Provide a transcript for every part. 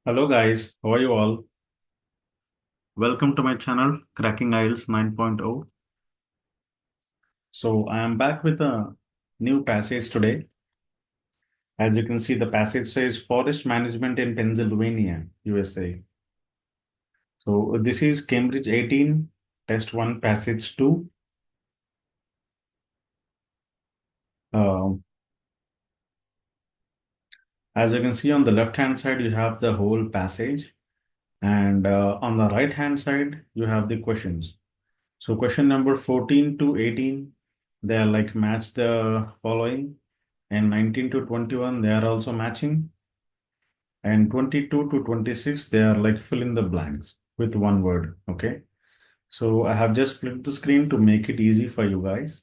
Hello guys, how are you all? Welcome to my channel, Cracking IELTS 9.0. So I am back with a new passage today. As you can see, the passage says Forest Management in Pennsylvania, USA. So this is Cambridge 18, Test 1, Passage 2. Um, as you can see on the left-hand side, you have the whole passage. And on the right-hand side, you have the questions. So question number 14 to 18, they are like match the following. And 19 to 21, they are also matching. And 22 to 26, they are like fill in the blanks with one word. Okay. So I have just split the screen to make it easy for you guys.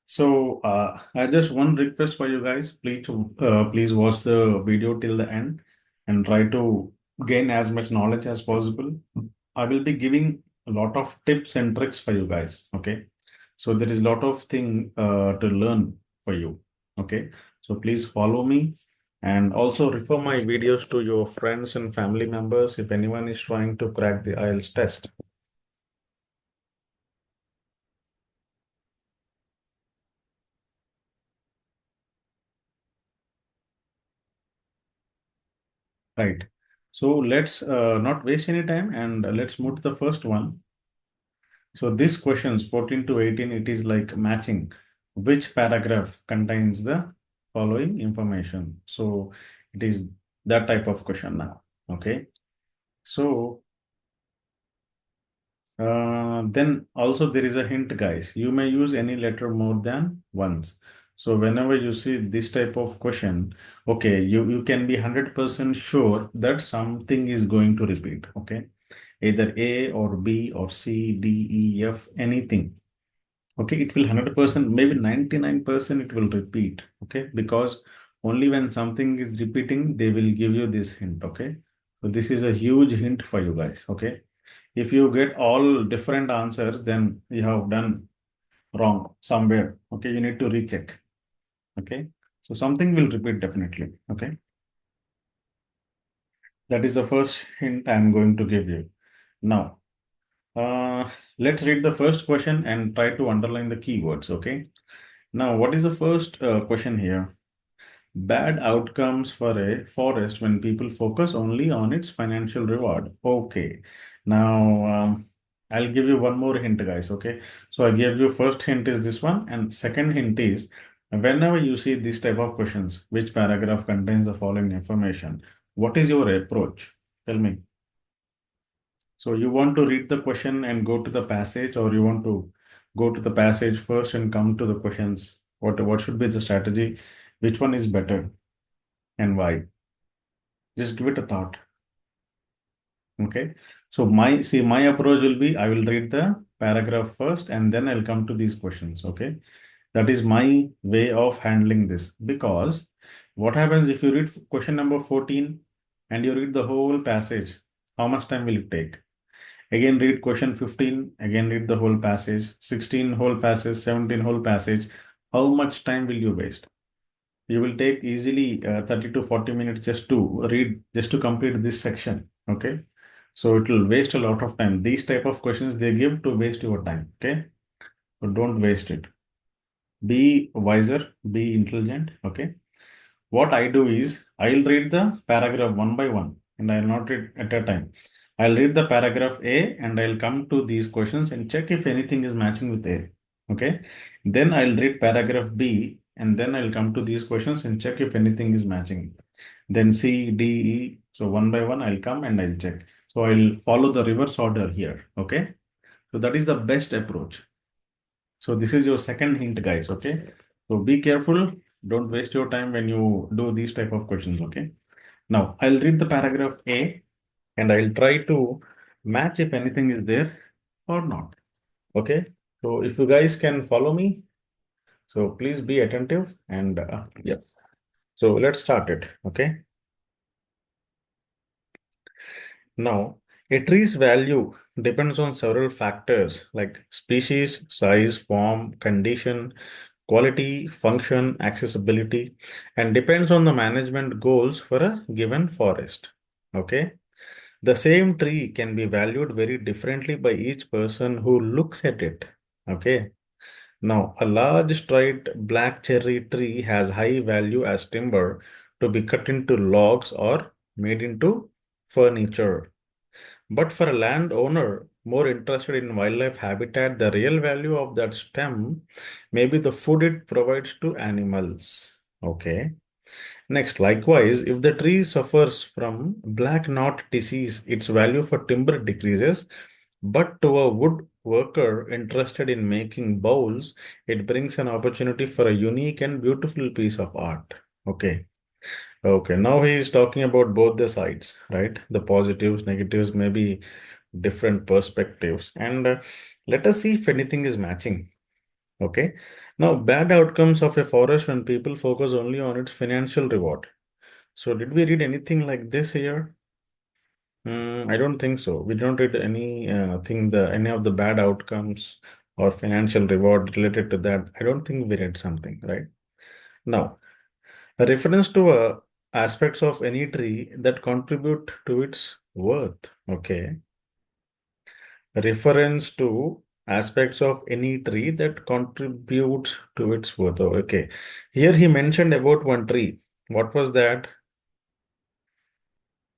So I just one request for you guys, please watch the video till the end and try to gain as much knowledge as possible. I will be giving a lot of tips and tricks for you guys. Okay, so there is a lot of thing to learn for you. Okay, so please follow me and also refer my videos to your friends and family members if anyone is trying to crack the IELTS test. Right. So let's not waste any time and let's move to the first one. So this questions 14 to 18, it is like matching which paragraph contains the following information. So it is that type of question now. Okay. So then also there is a hint, guys. You may use any letter more than once. So whenever you see this type of question, okay, you can be 100% sure that something is going to repeat. Okay, either A or B or C, D, E, F, anything. Okay, it will 100%, maybe 99% it will repeat. Okay, because only when something is repeating, they will give you this hint. Okay, so this is a huge hint for you guys. Okay, if you get all different answers, then you have done wrong somewhere. Okay, you need to recheck. Okay, so something will repeat definitely. Okay, that is the first hint I'm going to give you. Now, let's read the first question and try to underline the keywords. Okay, now what is the first question here? Bad outcomes for a forest when people focus only on its financial reward. Okay. Now, I'll give you one more hint, guys. Okay. So I gave you first hint is this one, and second hint is whenever you see this type of questions, which paragraph contains the following information, what is your approach? Tell me. So you want to read the question and go to the passage, or you want to go to the passage first and come to the questions? What should be the strategy? Which one is better? And why? Just give it a thought. Okay. So my approach will be I will read the paragraph first and then I'll come to these questions. Okay. That is my way of handling this because what happens if you read question number 14 and you read the whole passage? How much time will it take? Again, read question 15, again, read the whole passage, 16 whole passage, 17 whole passage. How much time will you waste? You will take easily 30 to 40 minutes just to read, just to complete this section. Okay. So it will waste a lot of time. These type of questions they give to waste your time. Okay. So don't waste it. Be wiser, be intelligent. Okay. What I do is I'll read the paragraph one by one and I'll not read at a time. I'll read the paragraph A and I'll come to these questions and check if anything is matching with A. Okay. Then I'll read paragraph B and then I'll come to these questions and check if anything is matching. Then C, D, E. So one by one I'll come and I'll check. So I'll follow the reverse order here. Okay. So that is the best approach. So this is your second hint, guys. Okay. So be careful. Don't waste your time when you do these type of questions. Okay. Now I'll read the paragraph A and I'll try to match if anything is there or not. Okay. So if you guys can follow me, so please be attentive and yeah. So let's start it. Okay. Now, a tree's value depends on several factors like species, size, form, condition, quality, function, accessibility, and depends on the management goals for a given forest. Okay. The same tree can be valued very differently by each person who looks at it. Okay. Now, a large straight black cherry tree has high value as timber to be cut into logs or made into furniture. But for a landowner more interested in wildlife habitat, the real value of that stem may be the food it provides to animals. Okay. Next, likewise, if the tree suffers from black knot disease, its value for timber decreases. But to a woodworker interested in making bowls, it brings an opportunity for a unique and beautiful piece of art. Okay. Okay. Now he is talking about both the sides, right? The positives, negatives, maybe different perspectives. And let us see if anything is matching. Okay. Now, bad outcomes of a forest when people focus only on its financial reward. So, did we read anything like this here? I don't think so. We don't read any thing any of the bad outcomes or financial reward related to that. I don't think we read something, right? Now, a reference to aspects of any tree that contribute to its worth. Okay. Reference to aspects of any tree that contributes to its worth. Oh, okay. Here he mentioned about one tree. What was that?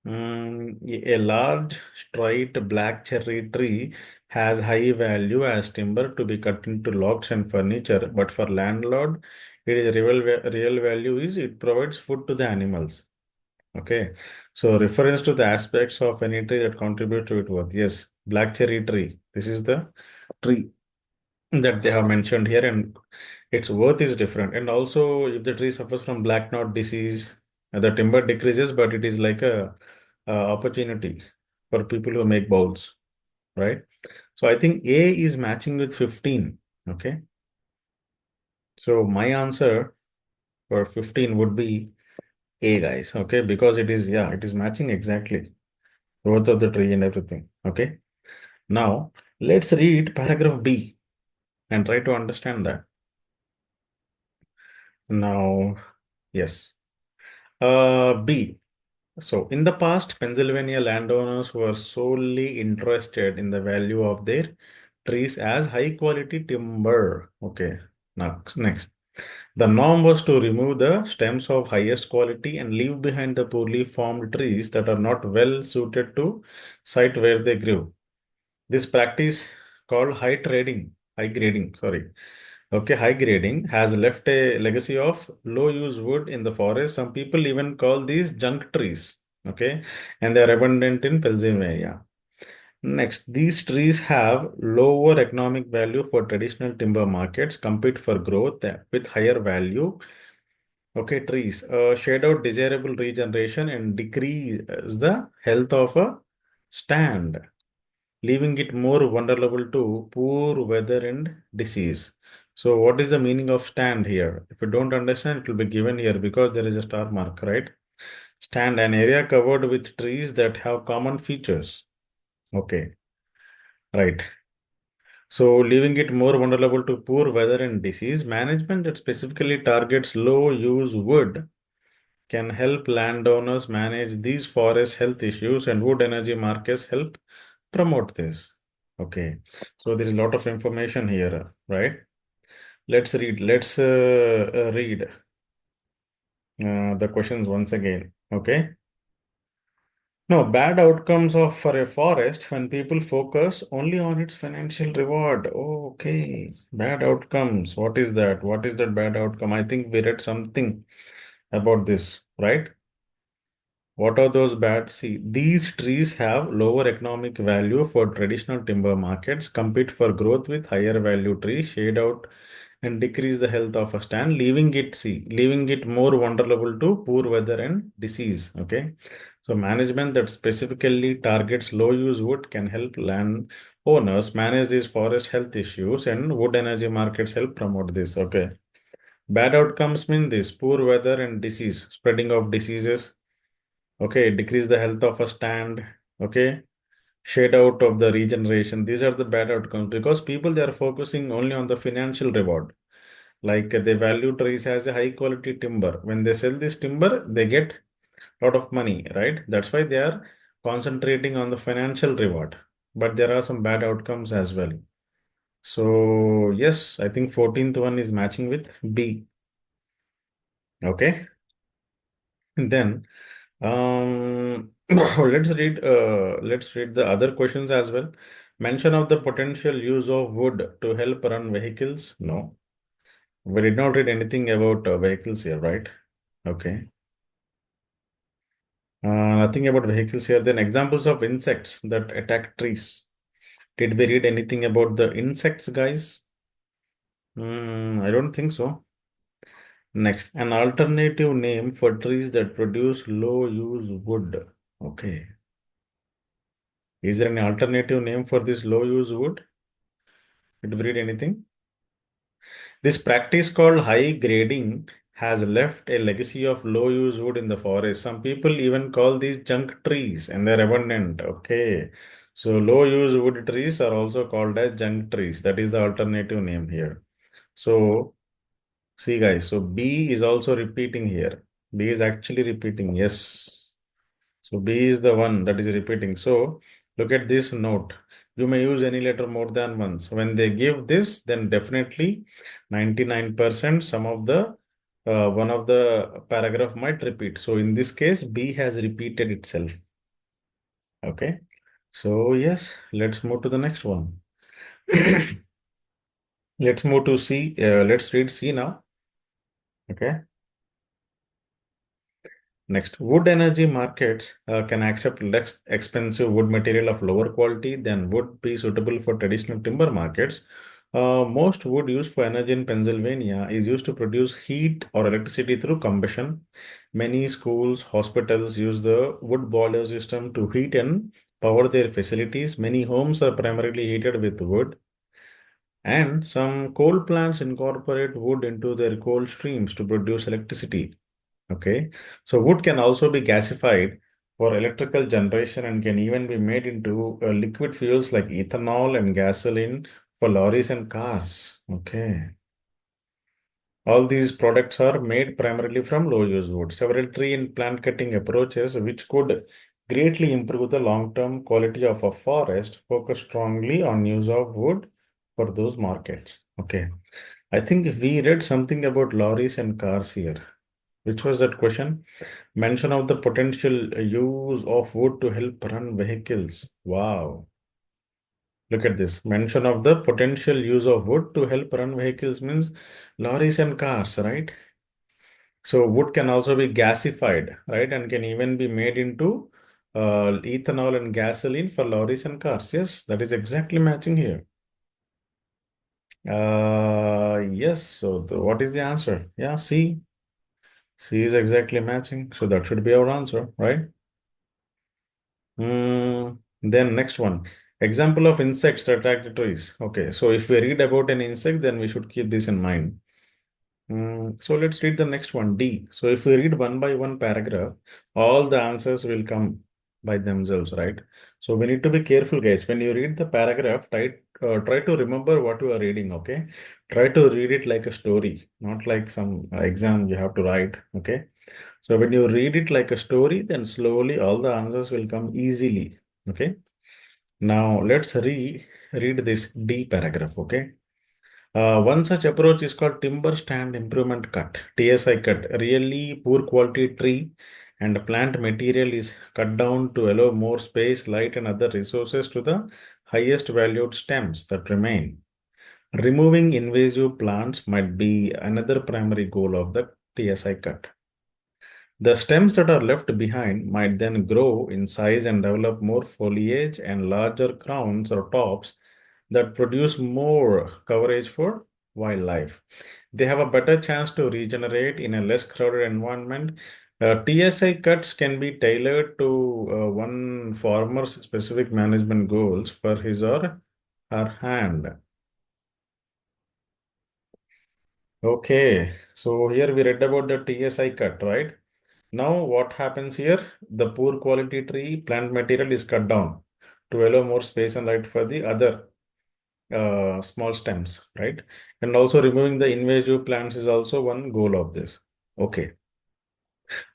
A large straight black cherry tree has high value as timber to be cut into logs and furniture, but for landlord, it is real value is it provides food to the animals. Okay, so reference to the aspects of any tree that contribute to its worth. Yes, black cherry tree. This is the tree that they have mentioned here, and its worth is different. And also, if the tree suffers from black knot disease, the timber decreases, but it is like a opportunity for people who make bowls, right? So I think A is matching with 15. Okay, so my answer for 15 would be A, guys. Okay, because it is, yeah, it is matching exactly worth of the tree and everything. Okay, now let's read paragraph B and try to understand that. Now, yes. B. So, in the past, Pennsylvania landowners were solely interested in the value of their trees as high quality timber. Okay, now next. The norm was to remove the stems of highest quality and leave behind the poorly formed trees that are not well suited to site where they grew. This practice called high grading, sorry. Okay, high grading has left a legacy of low use wood in the forest. Some people even call these junk trees. Okay, and they are abundant in Pennsylvania. Next, these trees have lower economic value for traditional timber markets, compete for growth with higher value. Okay, trees shade out desirable regeneration and decrease the health of a stand, leaving it more vulnerable to poor weather and disease. So, what is the meaning of stand here? If you don't understand, it will be given here because there is a star mark, right? Stand, an area covered with trees that have common features. Okay, right. So, leaving it more vulnerable to poor weather and disease, management that specifically targets low use wood can help landowners manage these forest health issues, and wood energy markets help promote this. Okay, so there is a lot of information here, right? Let's read. Let's read the questions once again. Okay. No, bad outcomes of for a forest when people focus only on its financial reward. Oh, okay. Bad outcomes. What is that? What is that bad outcome? I think we read something about this, right? What are those bad? See, these trees have lower economic value for traditional timber markets, compete for growth with higher value trees, shade out and decrease the health of a stand, leaving it more vulnerable to poor weather and disease. Okay. So management that specifically targets low use wood can help land owners manage these forest health issues, and wood energy markets help promote this. Okay. Bad outcomes mean this poor weather and disease, spreading of diseases. Okay, decrease the health of a stand. Okay, shade out of the regeneration. These are the bad outcomes because people they are focusing only on the financial reward. Like they value trees as a high quality timber. When they sell this timber, they get a lot of money, right? That's why they are concentrating on the financial reward. But there are some bad outcomes as well. So yes, I think 14th one is matching with B. Okay. And then let's read the other questions as well. Mention of the potential use of wood to help run vehicles. No, we did not read anything about vehicles here, right? Okay. Nothing about vehicles here. Then examples of insects that attack trees. Did we read anything about the insects, guys? I don't think so. Next, an alternative name for trees that produce low use wood. Okay. Is there an alternative name for this low use wood? Did we read anything? This practice called high grading has left a legacy of low use wood in the forest. Some people even call these junk trees and they're abundant. Okay. So low use wood trees are also called as junk trees. That is the alternative name here. So see guys, so B is also repeating here. B is actually repeating. Yes. So B is the one that is repeating. So look at this note. You may use any letter more than once. When they give this, then definitely 99% some of the one of the paragraph might repeat. So in this case, B has repeated itself. Okay. So yes, let's move to the next one. Let's move to C. Let's read C now. Okay. Next, wood energy markets can accept less expensive wood material of lower quality than would be suitable for traditional timber markets. Most wood used for energy in Pennsylvania is used to produce heat or electricity through combustion. Many schools, hospitals use the wood boiler system to heat and power their facilities. Many homes are primarily heated with wood, and some coal plants incorporate wood into their coal streams to produce electricity. Okay, so wood can also be gasified for electrical generation and can even be made into liquid fuels like ethanol and gasoline for lorries and cars. Okay, all these products are made primarily from low use wood. Several tree and plant cutting approaches, which could greatly improve the long term quality of a forest, focus strongly on use of wood for those markets. Okay, I think we read something about lorries and cars here. Which was that question? Mention of the potential use of wood to help run vehicles. Wow. Look at this. Mention of the potential use of wood to help run vehicles means lorries and cars, right? So wood can also be gasified, right? And can even be made into ethanol and gasoline for lorries and cars. Yes, that is exactly matching here. Yes. So what is the answer? Yeah, C. C is exactly matching. So that should be our answer, right? Then next one. Example of insects that attack the trees. Okay, so if we read about an insect, then we should keep this in mind. So let's read the next one, D. So if we read one by one paragraph, all the answers will come by themselves, right? So we need to be careful, guys. When you read the paragraph, try to remember what you are reading, okay? Try to read it like a story, not like some exam you have to write, okay? So when you read it like a story, then slowly all the answers will come easily. Okay. Now let's read this D paragraph. Okay. One such approach is called timber stand improvement cut, TSI cut. Really poor quality tree and plant material is cut down to allow more space, light, and other resources to the highest valued stems that remain. Removing invasive plants might be another primary goal of the TSI cut. The stems that are left behind might then grow in size and develop more foliage and larger crowns or tops that produce more coverage for wildlife. They have a better chance to regenerate in a less crowded environment. TSI cuts can be tailored to one farmer's specific management goals for his or her hand. Okay, so here we read about the TSI cut, right? Now, what happens here? The poor quality tree plant material is cut down to allow more space and light for the other. small stems, right? And also removing the invasive plants is also one goal of this. Okay.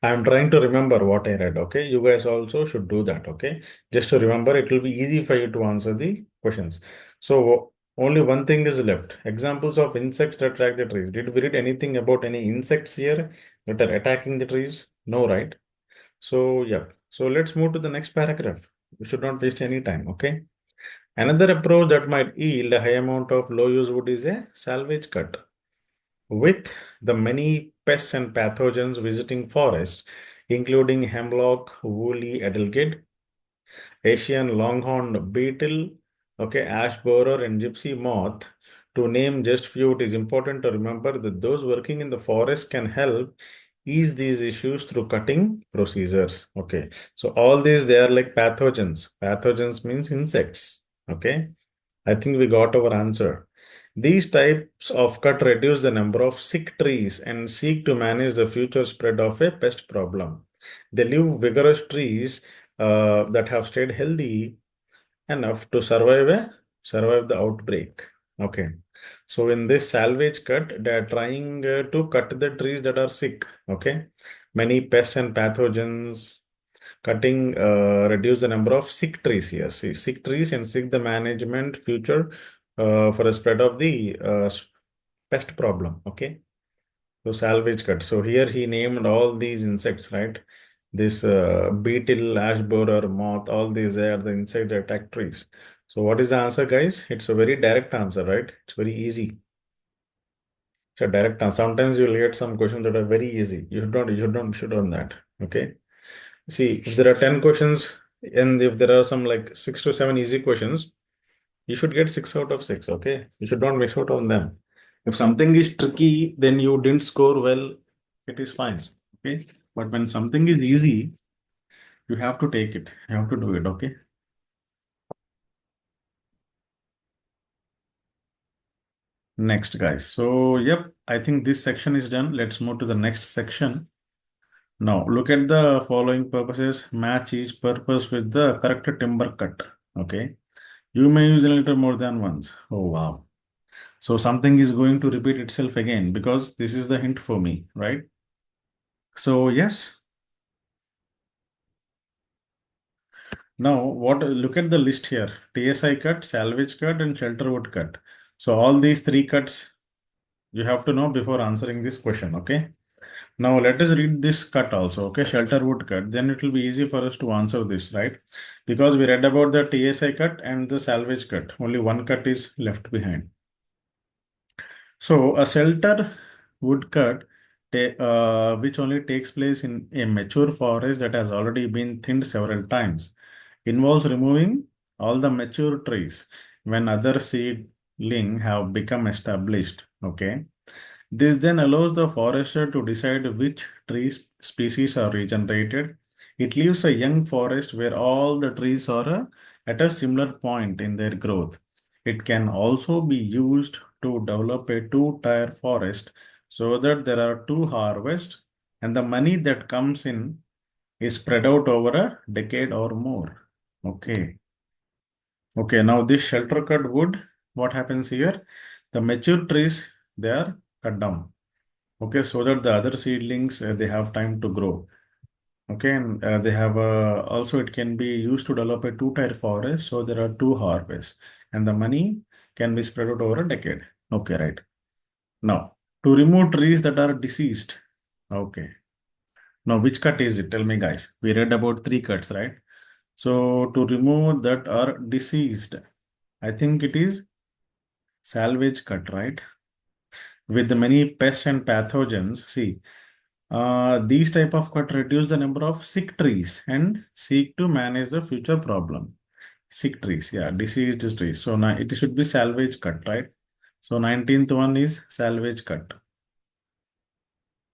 I'm trying to remember what I read. Okay. You guys also should do that. Okay. Just to remember, it will be easy for you to answer the questions. So only one thing is left. Examples of insects that attack the trees. Did we read anything about any insects here that are attacking the trees? No, right? So, yeah. So let's move to the next paragraph. We should not waste any time. Okay. Another approach that might yield a high amount of low use wood is a salvage cut. With the many pests and pathogens visiting forests, including hemlock, woolly adelgid, Asian longhorn beetle, okay, ash borer, and gypsy moth, to name just few, it is important to remember that those working in the forest can help ease these issues through cutting procedures. Okay, so all these they are like pathogens. Pathogens means insects. Okay, I think we got our answer. These types of cut reduce the number of sick trees and seek to manage the future spread of a pest problem. They leave vigorous trees that have stayed healthy enough to survive the outbreak. Okay. So in this salvage cut, they are trying to cut the trees that are sick. Okay. Many pests and pathogens cutting reduce the number of sick trees here. See, sick trees and seek the management future for the spread of the pest problem. Okay. So salvage cut. So here he named all these insects, right? This beetle, ash borer, moth, all these are the insects that attack trees. So what is the answer, guys? It's a very direct answer, right? It's very easy. It's a direct answer. Sometimes you'll get some questions that are very easy. You should on that. Okay. See, if there are 10 questions and if there are some like 6 to 7 easy questions, you should get 6 out of 6. Okay. You should not miss out on them. If something is tricky, then you didn't score well, it is fine. Okay. But when something is easy, you have to take it. You have to do it. Okay. Next, guys. So, yep, I think this section is done. Let's move to the next section. Now, look at the following purposes. Match each purpose with the correct timber cut. Okay. You may use a letter more than once. Oh, wow. So something is going to repeat itself again because this is the hint for me, right? So yes. Now what look at the list here. TSI cut, salvage cut, and shelter wood cut. So all these three cuts you have to know before answering this question, okay? Now let us read this cut also, okay? Shelter wood cut. Then it will be easy for us to answer this, right? Because we read about the TSI cut and the salvage cut. Only one cut is left behind. So a shelter woodcut, which only takes place in a mature forest that has already been thinned several times, involves removing all the mature trees when other seedling have become established. Okay. This then allows the forester to decide which species are regenerated. It leaves a young forest where all the trees are at a similar point in their growth. It can also be used to develop a two-tier forest so that there are two harvests and the money that comes in is spread out over a decade or more. Okay. Okay, now this shelter cut wood, what happens here? The mature trees, they are cut down. Okay, so that the other seedlings, they have time to grow. Okay, and they have also it can be used to develop a two-tier forest. So there are two harvests and the money can be spread out over a decade. Okay, right. Now, to remove trees that are deceased. Okay. Now, which cut is it? Tell me, guys. We read about three cuts, right? So, to remove that are deceased, I think it is salvage cut, right? With the many pests and pathogens. See, these type of cut reduce the number of sick trees and seek to manage the future problem. Sick trees, yeah, diseased trees. So now it should be salvage cut, right? So 19th one is salvage cut.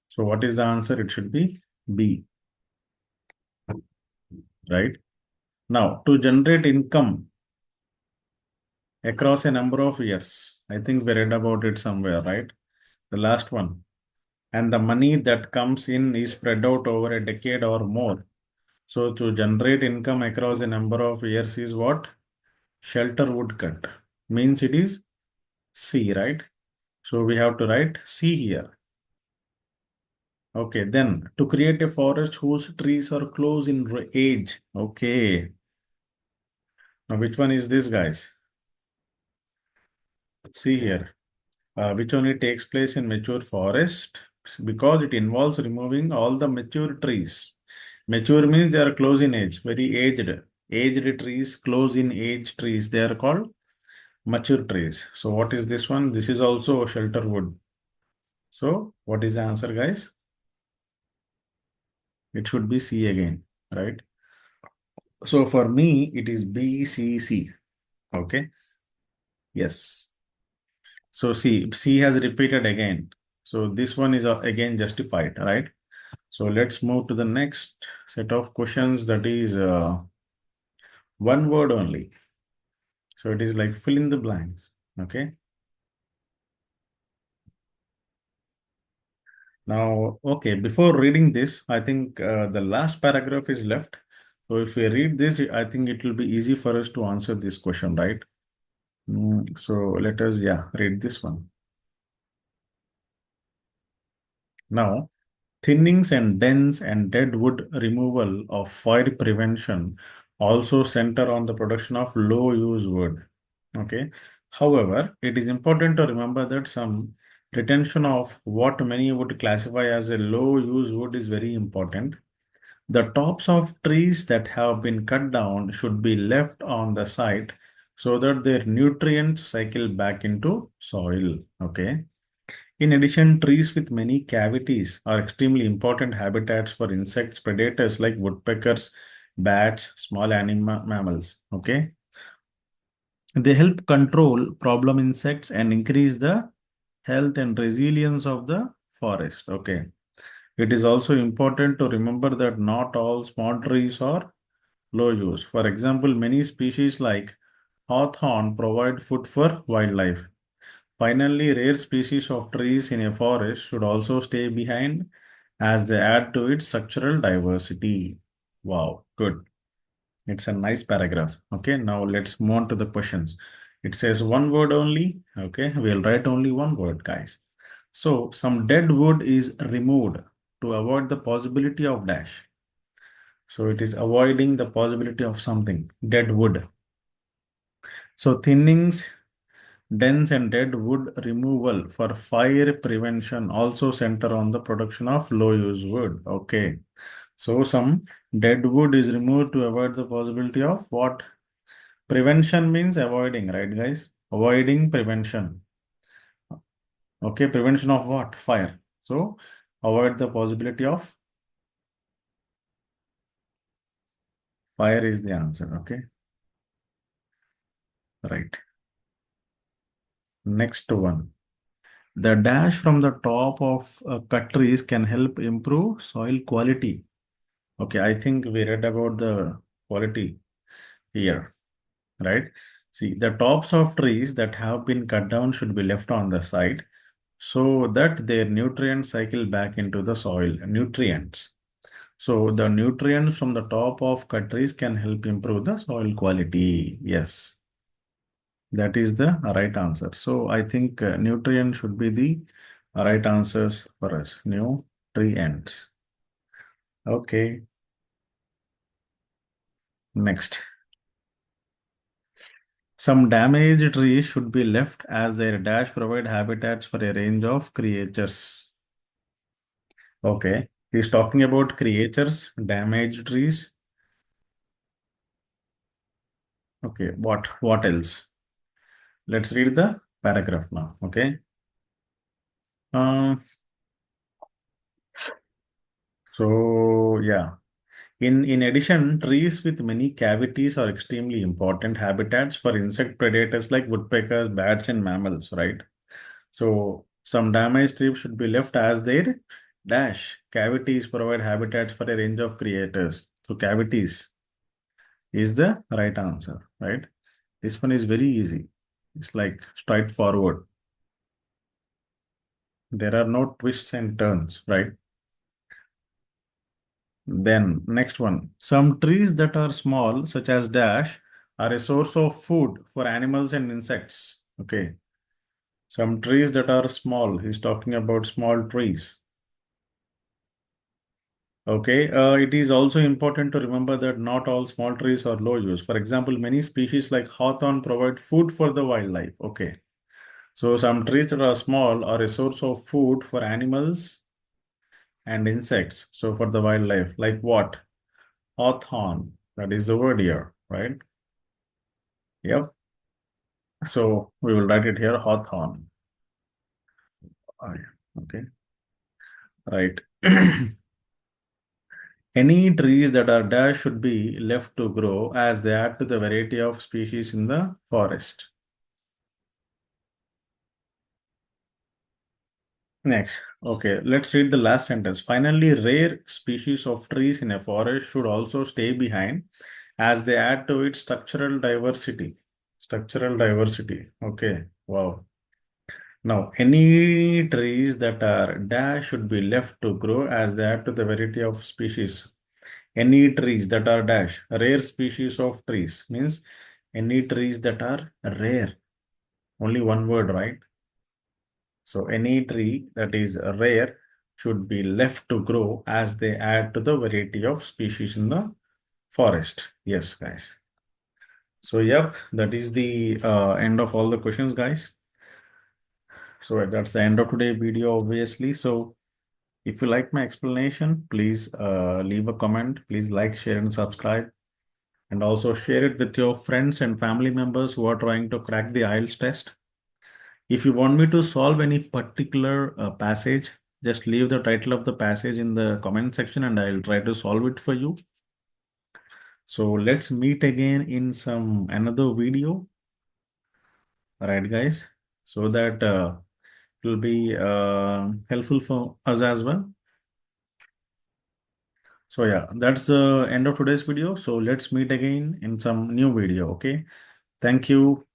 So what is the answer? It should be B, right? Now to generate income across a number of years. I think we read about it somewhere, right? The last one. And the money that comes in is spread out over a decade or more. So to generate income across a number of years is what? Shelter wood cut. means it is C, right? So we have to write C here. Okay, then to create a forest whose trees are close in age. Okay, now which one is this, guys? See here. Which only takes place in mature forest because it involves removing all the mature trees. Mature means they are close in age, very aged. Aged trees, close in age trees, they are called mature trees. So what is this one? This is also shelter wood. So what is the answer, guys? It should be C again, right? So for me, it is BCC. Okay. Yes. So C has repeated again. So this one is again justified, right? So let's move to the next set of questions that is one word only. So it is like fill in the blanks. Okay. Now, okay, before reading this, I think the last paragraph is left. So if we read this, I think it will be easy for us to answer this question, right? So let us, yeah, read this one. Now, thinnings and dents and dead wood removal of fire prevention also center on the production of low use wood. Okay. However, it is important to remember that some retention of what many would classify as a low use wood is very important. The tops of trees that have been cut down should be left on the site so that their nutrients cycle back into soil. Okay. In addition, trees with many cavities are extremely important habitats for insects, predators like woodpeckers, bats, small mammals. Okay. They help control problem insects and increase the health and resilience of the forest. Okay. It is also important to remember that not all small trees are low use. For example, many species like hawthorn provide food for wildlife. Finally, rare species of trees in a forest should also stay behind as they add to its structural diversity. Wow, good. It's a nice paragraph. Okay, now let's move on to the questions. It says one word only. Okay, we'll write only one word, guys. So, some dead wood is removed to avoid the possibility of dash. So, it is avoiding the possibility of something, dead wood. So, thinnings, dense and dead wood removal for fire prevention also center on the production of low use wood. Okay. So, some dead wood is removed to avoid the possibility of what? Prevention means avoiding, right, guys? Avoiding prevention. Okay, prevention of what? Fire. So, avoid the possibility of fire is the answer. Okay, right. Next one. The dash from the top of cut trees can help improve soil quality. Okay, I think we read about the quality here, right? See, the tops of trees that have been cut down should be left on the side so that their nutrients cycle back into the soil. Nutrients. So the nutrients from the top of cut trees can help improve the soil quality. Yes, that is the right answer. So I think nutrient should be the right answers for us. Nutrients. Okay, next. Some damaged trees should be left as their dash provide habitats for a range of creatures. Okay, he's talking about creatures, damaged trees. Okay, what else? Let's read the paragraph now. Okay. Um, so yeah. In addition, trees with many cavities are extremely important habitats for insect predators like woodpeckers, bats, and mammals, right? So some damaged trees should be left as their dash. Cavities provide habitats for a range of creators. So cavities is the right answer, right? This one is very easy. It's like straightforward. There are no twists and turns, right? Then next one. Some trees that are small, such as dash, are a source of food for animals and insects. Okay. Some trees that are small. He's talking about small trees. Okay. It is also important to remember that not all small trees are low use. For example, many species like hawthorn provide food for the wildlife. Okay. So some trees that are small are a source of food for animals and insects. So for the wildlife, like what? Hawthorn. That is the word here, right? Yep. So we will write it here, hawthorn. Okay. Right. Any trees that are dash should be left to grow as they add to the variety of species in the forest. Next, okay, let's read the last sentence. Finally, rare species of trees in a forest should also stay behind as they add to its structural diversity. Structural diversity. Okay, wow. Now, any trees that are dash should be left to grow as they add to the variety of species. Any trees that are dash, rare species of trees means any trees that are rare. Only one word, right? So any tree that is rare should be left to grow as they add to the variety of species in the forest. Yes, guys. So yep, that is the end of all the questions, guys. So that's the end of today's video, obviously. So if you like my explanation, please leave a comment. Please like, share, and subscribe. And also share it with your friends and family members who are trying to crack the IELTS test. If you want me to solve any particular passage, just leave the title of the passage in the comment section and I'll try to solve it for you. So let's meet again in some another video. All right, guys, so that it will be helpful for us as well. So yeah, that's the end of today's video. So let's meet again in some new video. Okay. Thank you.